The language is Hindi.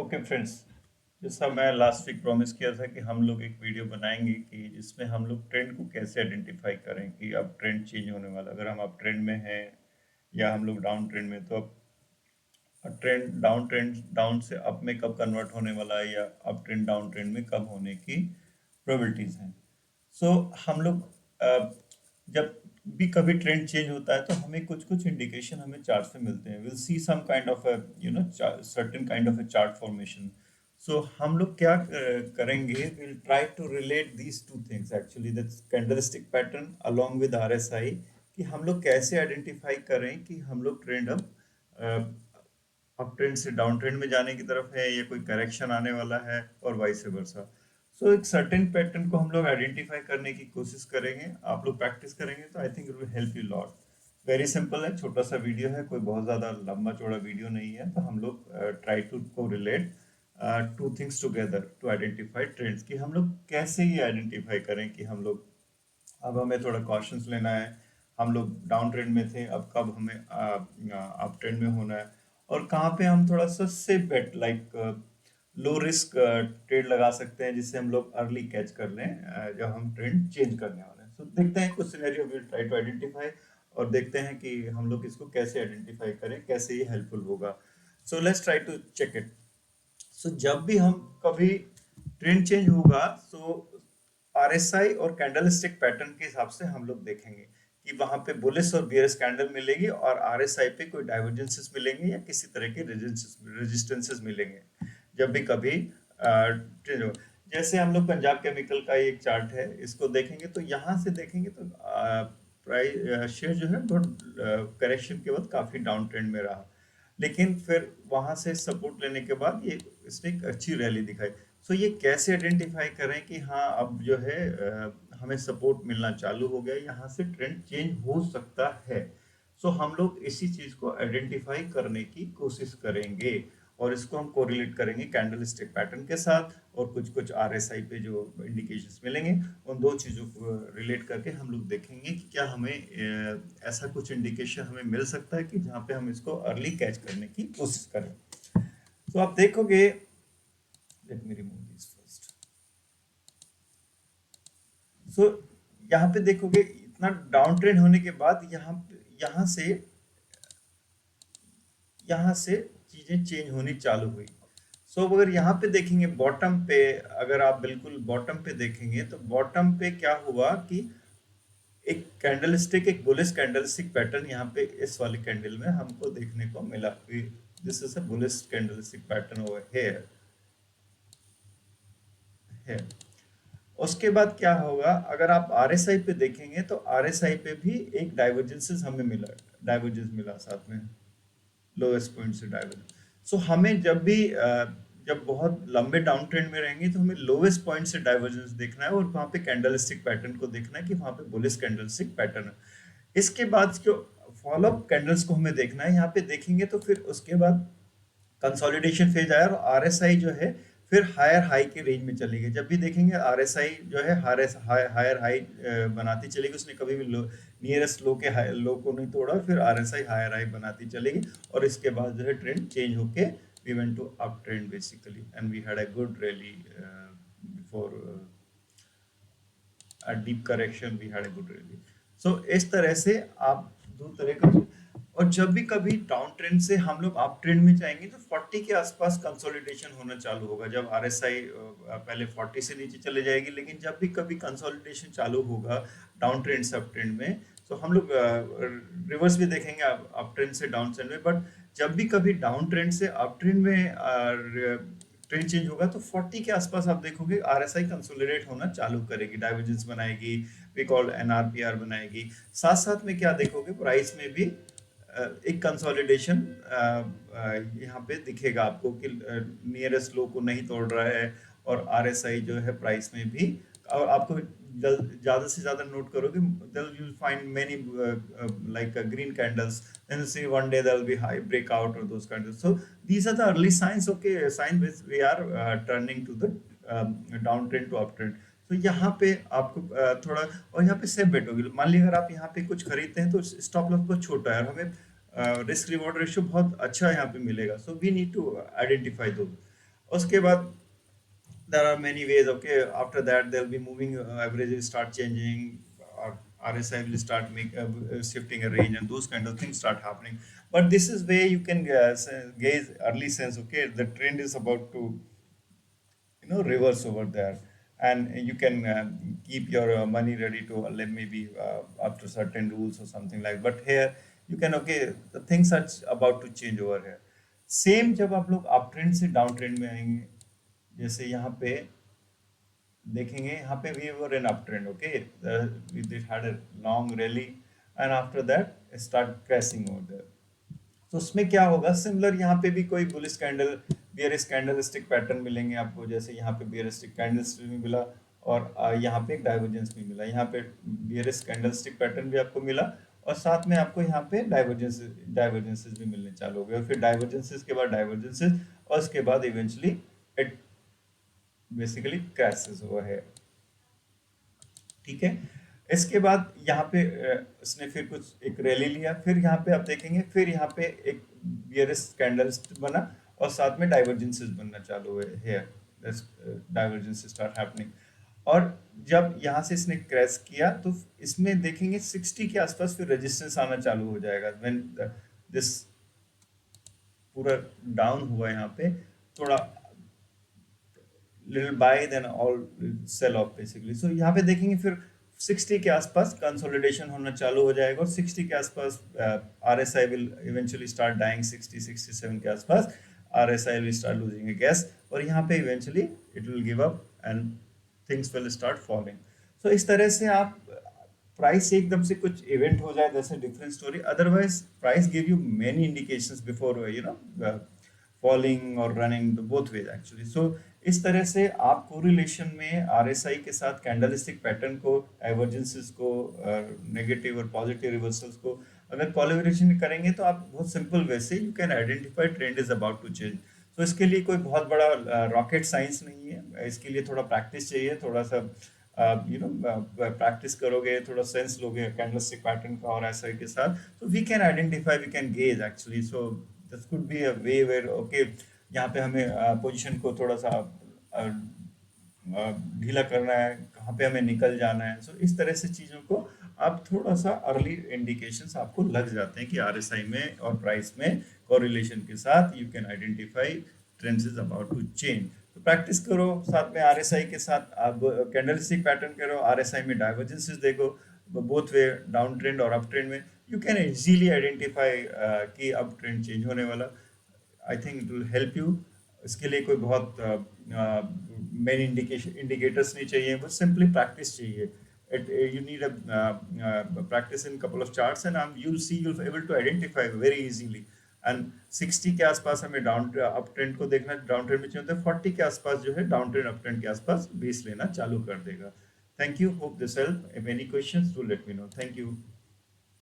ओके फ्रेंड्स, जैसा मैं लास्ट वीक प्रॉमिस किया था कि हम लोग एक वीडियो बनाएंगे कि जिसमें हम लोग ट्रेंड को कैसे आइडेंटिफाई करें कि अब ट्रेंड चेंज होने वाला, अगर हम अप ट्रेंड में हैं या हम लोग डाउन ट्रेंड में, तो अब ट्रेंड डाउन से अप में कब कन्वर्ट होने वाला है या अप ट्रेंड डाउन ट्रेंड में कब होने की प्रोबेबिलिटीज हैं। सो हम लोग जब भी कभी ट्रेंड चेंज होता है तो हमें कुछ कुछ इंडिकेशन हमें चार्ट से मिलते हैं। Will see some kind of certain kind of a chart formation. So हम लोग क्या करेंगे, will try to relate these two things actually, that's candlestick pattern along with RSI, कि हम लोग कैसे आइडेंटिफाई करें कि हम लोग ट्रेंड अब अप ट्रेंड से डाउन ट्रेंड में जाने की तरफ है या कोई करेक्शन आने वाला है, और वाइस वर्सा। सो एक सर्टेन पैटर्न को हम लोग आइडेंटिफाई करने की कोशिश करेंगे। आप लोग प्रैक्टिस करेंगे तो आई think it will help you lot. Very simple है, छोटा सा वीडियो है, कोई बहुत ज़्यादा लंबा चौड़ा वीडियो नहीं है। तो हम लोग ट्राई टू को relate to things together to identify trends, कि हम लोग कैसे ये आइडेंटिफाई करें कि हम लोग, अब हमें थोड़ा कॉशंस लेना है। हम लोग डाउन ट्रेंड में थे, अब कब हमें अप ट्रेंड में होना है, और कहाँ पे हम थोड़ा सा safe bet like low risk trade लगा सकते हैं, जिससे हम लोग अर्ली कैच कर लें जब हम ट्रेंड चेंज करने वाले हैं। सो देखते हैं कुछ scenario will try to identify, और देखते हैं कि हम लोग इसको कैसे आइडेंटिफाई करें, कैसे ये हेल्पफुल होगा। So let's try to check it. So जब भी हम कभी ट्रेंड चेंज होगा, सो आरएसआई और कैंडलस्टिक पैटर्न के हिसाब से हम लोग देखेंगे कि वहां पे बुलिश और बियरिश कैंडल मिलेगी, और आरएसआई पे कोई डाइवर्जेंसेस मिलेंगे या किसी तरह के रेजिस्टेंसेस मिलेंगे जब भी कभी ट्रेंड हो। जैसे हम लोग पंजाब केमिकल का एक चार्ट है, इसको देखेंगे तो यहाँ से देखेंगे तो प्राइस शेयर जो है बहुत करेक्शन के बाद काफी डाउन ट्रेंड में रहा, लेकिन फिर वहां से सपोर्ट लेने के बाद ये इसने एक अच्छी रैली दिखाई। सो ये कैसे आइडेंटिफाई करें कि हाँ अब जो है हमें सपोर्ट मिलना चालू हो गया, यहाँ से ट्रेंड चेंज हो सकता है। सो हम लोग इसी चीज को आइडेंटिफाई करने की कोशिश करेंगे, और इसको हम कोरिलेट करेंगे कैंडलस्टिक पैटर्न के साथ, और कुछ कुछ आरएसआई पे जो इंडिकेशंस मिलेंगे, उन दो चीजों को रिलेट करके हम लोग देखेंगे कि क्या हमें ऐसा कुछ इंडिकेशन हमें मिल सकता है कि जहाँ पे हम इसको अर्ली कैच करने की कोशिश करें। तो आप देखोगे, let me remove this first. So यहाँ पे देखोगे इतना डाउन ट्रेंड होने के बाद यहाँ से चीजें चेंज होनी चालू हुई। सो अगर यहाँ पे देखेंगे बॉटम पे, अगर आप बिल्कुल बॉटम पे देखेंगे तो बॉटम पे क्या हुआ कि एक कैंडलस्टिक, एक बुलिश कैंडलस्टिक पैटर्न यहाँ पे इस वाली कैंडल में हमको देखने को मिला। This is a bullish candlestick pattern over here है। उसके बाद क्या होगा, अगर आप आरएसआई पे देखेंगे तो आरएसआई पे भी एक डाइवर्जेंसेस हमें मिला, डाइवर्जेंस मिला साथ में, लोएस्ट पॉइंट से डाइवर्जेंस। सो हमें जब भी जब बहुत लंबे डाउन ट्रेंड में रहेंगे तो हमें लोएस्ट पॉइंट से डाइवर्जेंस देखना है, और वहां पे कैंडलस्टिक पैटर्न को देखना है कि वहां पे बुलिश कैंडलस्टिक पैटर्न है। इसके बाद जो फॉलोअप कैंडल्स को हमें देखना है, यहाँ पे देखेंगे तो फिर उसके बाद कंसोलिडेशन फेज आया, और आरएसआई जो है फिर हायर हाई के रेंज में चली गई। जब भी देखेंगे आरएसआई जो है हायर हाई बनाती चलेगी, उसने कभी भी लो नियरेस्ट लो के लो को नहीं तोड़ा, फिर आरएसआई हायर हाई बनाती चलेगी, और इसके बाद जो है ट्रेंड चेंज होके we went to up trend basically, and we had a good rally before a deep correction, we had a good rally. So इस तरह से आप दो तरह का, और जब भी कभी डाउन ट्रेंड से हम लोग अप ट्रेंड में जाएंगे तो 40 के आसपास कंसोलिडेशन होना चालू होगा। जब आरएसआई पहले 40 से नीचे चले जाएगी, लेकिन जब भी कभी कंसोलिडेशन चालू होगा डाउन ट्रेंड से अप ट्रेंड में, तो हम लोग रिवर्स भी देखेंगे अप ट्रेंड से डाउन ट्रेंड में। बट जब भी कभी डाउन ट्रेंड से अप ट्रेंड में ट्रेंड चेंज होगा तो 40 के आसपास आप देखोगे आरएसआई कंसोलिडेट होना चालू करेगी, डाइवर्जेंस बनाएगी, वी कॉल एनआरपीआर बनाएगी। साथ साथ में क्या देखोगे, प्राइस में भी एक कंसोलिडेशन यहाँ पे दिखेगा आपको कि नियरेस्ट लो को नहीं तोड़ रहा है, और आरएसआई जो है प्राइस में भी, और आपको ज्यादा से ज्यादा नोट करोगे, there you will find many like green candles, then you see one day there will be high breakout or those kinds of, so these are the early signs, okay, sign which we are turning to the downtrend to uptrend. तो यहाँ पे आपको थोड़ा, और यहाँ पे सेफ बेट होगी। मान लीजिए अगर आप यहाँ पे कुछ खरीदते हैं तो स्टॉप लॉस बहुत छोटा है, और हमें रिस्क रिवॉर्ड रेशियो बहुत अच्छा यहाँ पे मिलेगा। So we need to identify दो। उसके बाद there are many ways. Okay, after that they'll be moving, averages start changing, or RSI will start shifting a range, and those kind of things start happening. But this is where you can gauge early sense. Okay, the trend is about to reverse over there, and you can keep your money ready to maybe after certain rules or something like. But here you can, okay, the things are about to change over here. Same जब आप लोग अप ट्रेंड से डाउन ट्रेंड में आएंगे, जैसे यहाँ पे देखेंगे, यहाँ पे we were in up trend, okay, we had a long rally and after that start crashing over there. तो उसमें क्या होगा, सिमिलर यहाँ पे भी कोई bullish candle, bearish candlestick pattern मिलेंगे आपको, जैसे यहाँ पे बियरिस्टिक कैंडलस्टिक भी मिला, और यहाँ पे एक डाइवर्जेंस भी मिला, यहाँ पे बियरिश कैंडलस्टिक पैटर्न भी आपको मिला, और साथ में आपको यहाँ पे डाइवर्जेंसेस भी मिलने चालू हो गए, और फिर डाइवर्जेंसेस के बाद डाइवर्जेंसेस, और उसके बाद eventually it basically crashes over है। ठीक है, इसके बाद यहाँ पे इसने फिर कुछ एक रैली लिया, फिर यहाँ पे आप देखेंगे, फिर यहाँ पे एक बियरिश कैंडल बना, और साथ में डाइवर्जेंसेस बनना चालू हुए, हेयर डाइवर्जेंसेस स्टार्ट हैपनिंग। और जब यहाँ से इसने क्रैश किया तो इसमें देखेंगे 60 के आसपास फिर रेजिस्टेंस आना चालू हो जाएगा, व्हेन दिस पूरा डाउन हुआ यहाँ पे, थोड़ा little buy then all sell off basically। so यहाँ पे देखेंगे फिर 60 के आसपास कंसोलिडेशन होना चालू हो जाएगा, और 60 के आसपास RSI will eventually start dying, 60-67 के आसपास RSI will start losing a gas, और यहाँ पे eventually it will give up and things will start falling। so इस तरह से आप प्राइस एकदम से कुछ इवेंट हो जाए, that's a different story, otherwise price give you many indications before falling और रनिंग, बोथ वेज एक्चुअली। सो इस तरह से आप कोरिलेशन में आरएसआई के साथ कैंडलिस्टिक पैटर्न को, डाइवर्जेंसेस को, नेगेटिव और पॉजिटिव रिवर्सल्स को अगर कोरिलेशन करेंगे, तो आप बहुत सिंपल वे से you can identify trend is about to change. तो इसके लिए कोई बहुत बड़ा रॉकेट साइंस नहीं है, इसके लिए थोड़ा प्रैक्टिस चाहिए, थोड़ा सा प्रैक्टिस करोगे, थोड़ा सेंस लोगे कैंडलस्टिक पैटर्न का और ऐसा के साथ, तो we can identify, we can gauge actually. So this could be a way where okay, यहाँ पे हमें पोजीशन को थोड़ा सा ढीला करना है, कहाँ पे हमें निकल जाना है। सो इस तरह से चीज़ों को आप थोड़ा सा अर्ली इंडिकेशंस आपको लग जाते हैं कि आरएसआई में और प्राइस में कोरिलेशन के साथ you can identify trends is about to change. तो प्रैक्टिस करो, साथ में आरएसआई के साथ आप कैंडलस्टिक पैटर्न करो, आरएसआई में डाइवर्जेंसेस देखो, बोथ वे डाउन ट्रेंड और अप ट्रेंड में यू कैन इजीली आइडेंटिफाई कि अब ट्रेंड चेंज होने वाला। I think it will help you. इसके लिए कोई बहुत मेन इंडिकेटर्स नहीं चाहिए, बस सिंपली प्रैक्टिस चाहिए। You need a practice in couple of charts and you'll see, you'll be able to identify very easily। and 60 के आसपास हमें डाउन अप ट्रेंड को देखना, डाउन ट्रेंड में चाहिए होता है, 40 के आसपास जो है डाउन ट्रेंड अप ट्रेंड के आसपास बेस लेना चालू कर देगा। Thank you, hope this help. If any questions do let me know. Thank you.